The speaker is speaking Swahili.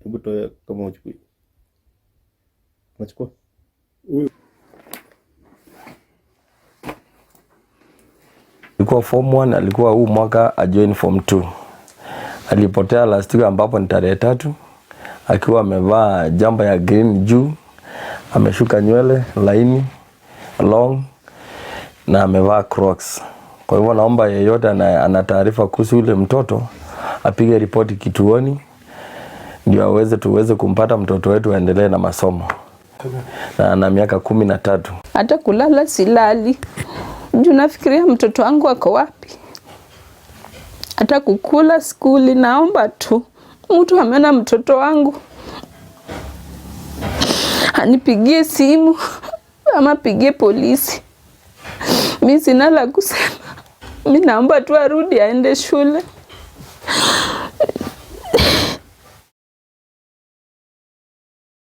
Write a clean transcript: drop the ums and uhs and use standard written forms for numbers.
Hebu toa kama uchukui. Unachukua? Alikuwa form 1, alikuwa huu mwaka ajoin form 2. Alipotea last week ambapo ni tarehe 3 akiwa amevaa jamba ya green juu, ameshuka nywele laini long na amevaa Crocs. Kwa hivyo naomba yeyote ana taarifa kuhusu yule mtoto apige ripoti kituoni ndio tuweze kumpata mtoto wetu aendelee na masomo. Na ana miaka 13. Hata kulala silali. Juu nafikiria mtoto wangu ako wapi. Hata kukula skuli, naomba tu mtu ameona mtoto wangu anipigie simu ama pigie polisi. Mimi sina la kusema. Mimi naomba tu arudi aende shule.